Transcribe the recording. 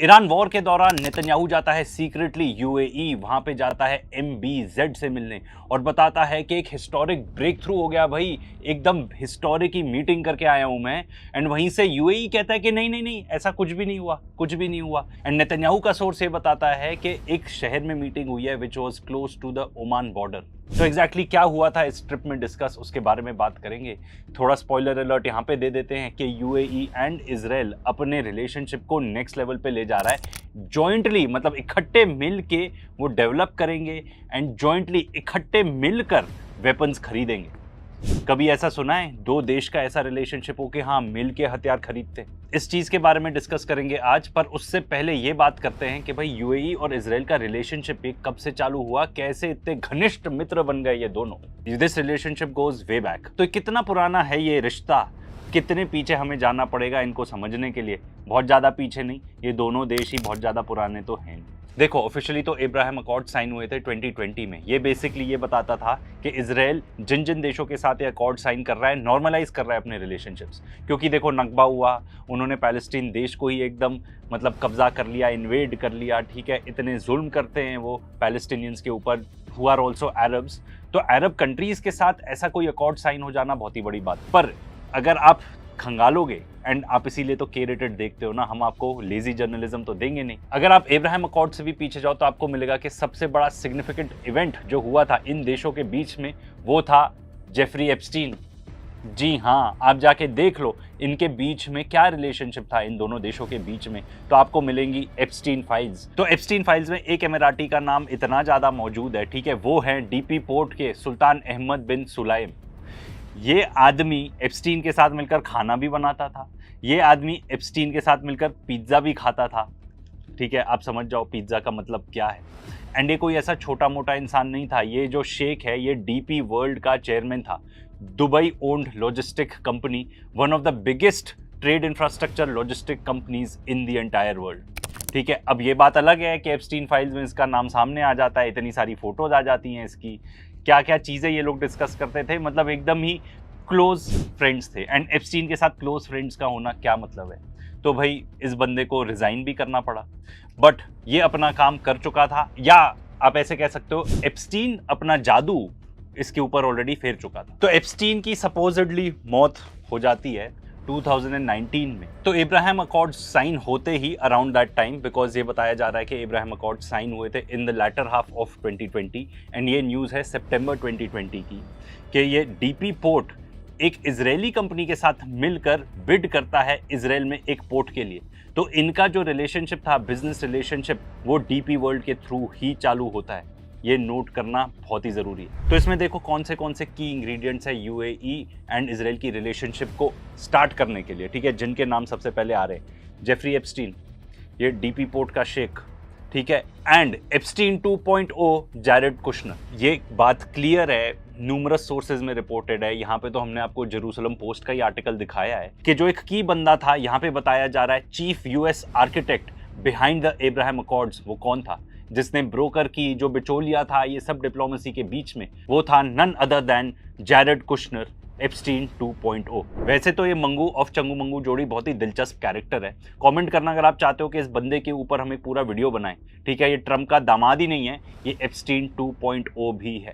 Iran war के दौरान Netanyahu जाता है सीक्रेटली यूएई, वहां पे जाता है एमबीजेड से मिलने और बताता है कि एक हिस्टोरिक ब्रेक थ्रू हो गया भाई, एकदम हिस्टोरिक की मीटिंग करके आया हूं मैं। एंड वहीं से यूएई कहता है कि नहीं नहीं नहीं, ऐसा कुछ भी नहीं हुआ, कुछ भी नहीं हुआ। एंड नेतन्याहू का सोर्स ये बताता है कि एक शहर में मीटिंग हुई है which was close to the Oman border. तो एग्जैक्टली क्या हुआ था इस ट्रिप में डिस्कस, उसके बारे में बात करेंगे। थोड़ा स्पॉइलर अलर्ट यहाँ पे दे देते हैं कि यूएई एंड इजराइल अपने रिलेशनशिप को नेक्स्ट लेवल पे ले जा रहा है जॉइंटली, मतलब इकट्ठे मिल के वो डेवलप करेंगे एंड जॉइंटली इकट्ठे मिलकर वेपन्स खरीदेंगे। कभी ऐसा सुना है दो देश का ऐसा रिलेशनशिप हो कि हाँ मिल के हथियार खरीदते? इस चीज के बारे में डिस्कस करेंगे आज, पर उससे पहले ये बात करते हैं कि भाई यूएई और इजराइल का रिलेशनशिप कब से चालू हुआ, कैसे इतने घनिष्ठ मित्र बन गए ये दोनों। This relationship goes way back. तो कितना पुराना है ये रिश्ता, कितने पीछे हमें जाना पड़ेगा इनको समझने के लिए? बहुत ज़्यादा पीछे नहीं, ये दोनों देश ही बहुत ज़्यादा पुराने तो हैं। देखो ऑफिशियली तो अब्राहम अकॉर्ड साइन हुए थे 2020 में। ये बेसिकली ये बताता था कि इजराइल जिन जिन देशों के साथ ये अकॉर्ड साइन कर रहा है, नॉर्मलाइज कर रहा है अपने रिलेशनशिप्स। क्योंकि देखो नकबा हुआ, उन्होंने पैलेस्टीन देश को ही एकदम मतलब कब्जा कर लिया, इन्वेड कर लिया, ठीक है, इतने जुल्म करते हैं वो पैलेस्टीनियंस के ऊपर। हु आर ऑल्सो अरब्स, तो अरब कंट्रीज के साथ ऐसा कोई अकॉर्ड साइन हो जाना बहुत ही बड़ी बात। पर अगर आप खंगालोगे, एंड आप इसीलिए तो के रेटेड देखते हो ना, हम आपको लेजी जर्नलिज्म तो देंगे नहीं। अगर आप अब्राहम अकॉर्ड से भी पीछे जाओ तो आपको मिलेगा कि सबसे बड़ा सिग्निफिकेंट इवेंट जो हुआ था इन देशों के बीच में वो था जेफरी एप्स्टीन। जी हाँ, आप जाके देख लो इनके बीच में क्या रिलेशनशिप था इन दोनों देशों के बीच में, तो आपको मिलेंगी एप्स्टीन फाइल्स। तो एप्स्टीन फाइल्स में एक एमिराटी का नाम इतना ज्यादा मौजूद है, ठीक है, वो है डीपी पोर्ट के सुल्तान अहमद बिन सुलाइम। ये आदमी एप्स्टीन के साथ मिलकर खाना भी बनाता था, ये आदमी एप्स्टीन के साथ मिलकर पिज्ज़ा भी खाता था, ठीक है, आप समझ जाओ पिज्ज़ा का मतलब क्या है। एंड ये कोई ऐसा छोटा मोटा इंसान नहीं था, ये जो शेख है ये डीपी वर्ल्ड का चेयरमैन था। Dubai owned logistic company, one of the biggest trade infrastructure logistic companies in the entire world. ठीक है, अब ये बात अलग है कि एप्स्टीन फाइल्स में इसका नाम सामने आ जाता है, इतनी सारी फोटोज आ जाती हैं इसकी, क्या क्या चीज़ें ये लोग डिस्कस करते थे, मतलब एकदम ही क्लोज फ्रेंड्स थे। एंड एप्स्टीन के साथ क्लोज फ्रेंड्स का होना क्या मतलब है? तो भाई इस बंदे को रिजाइन भी करना पड़ा, बट ये अपना काम कर चुका था, या आप ऐसे कह सकते हो एप्स्टीन अपना जादू इसके ऊपर ऑलरेडी फेर चुका था। तो एप्स्टीन की सपोजिडली मौत हो जाती है 2019 में। तो अब्राहम अकॉर्ड साइन होते ही अराउंड दैट टाइम, बिकॉज ये बताया जा रहा है कि अब्राहम अकॉर्ड साइन हुए थे in the latter half of 2020, and ये न्यूज़ है सितंबर 2020 की, कि ये डीपी पोर्ट एक इजरायली कंपनी के साथ मिलकर बिड करता है इजराइल में एक पोर्ट के लिए। तो इनका जो रिलेशनशिप था, बिजनेस रिलेशनशिप, वो डीपी वर्ल्ड के थ्रू ही चालू होता है। ये नोट करना बहुत ही ज़रूरी है। तो इसमें देखो कौन से की इंग्रेडिएंट्स है यूएई एंड इजराइल की रिलेशनशिप को स्टार्ट करने के लिए, ठीक है, जिनके नाम सबसे पहले आ रहे हैं। जेफरी एप्स्टीन, ये डीपी पोर्ट का शेख, ठीक है, एंड एप्स्टीन 2.0 जैरेड कुशनर। ये बात क्लियर है, न्यूमरस सोर्सेज में रिपोर्टेड है। यहाँ पे तो हमने आपको जेरूसलम पोस्ट का ही आर्टिकल दिखाया है कि जो एक की बंदा था, यहाँ पे बताया जा रहा है chief US architect behind the Abraham accords, वो कौन था? जिसने ब्रोकर की जो बिचौलिया था ये सब डिप्लोमेसी के बीच में, वो था none other than Jared Kushner, Epstein 2.0। वैसे तो ये मंगू ऑफ चंगू मंगू जोड़ी बहुत ही दिलचस्प कैरेक्टर है। कमेंट करना अगर आप चाहते हो कि इस बंदे के ऊपर हम एक पूरा वीडियो बनाएं, ठीक है। ये ट्रम्प का दामाद ही नहीं है, ये एप्स्टीन 2.0 भी है।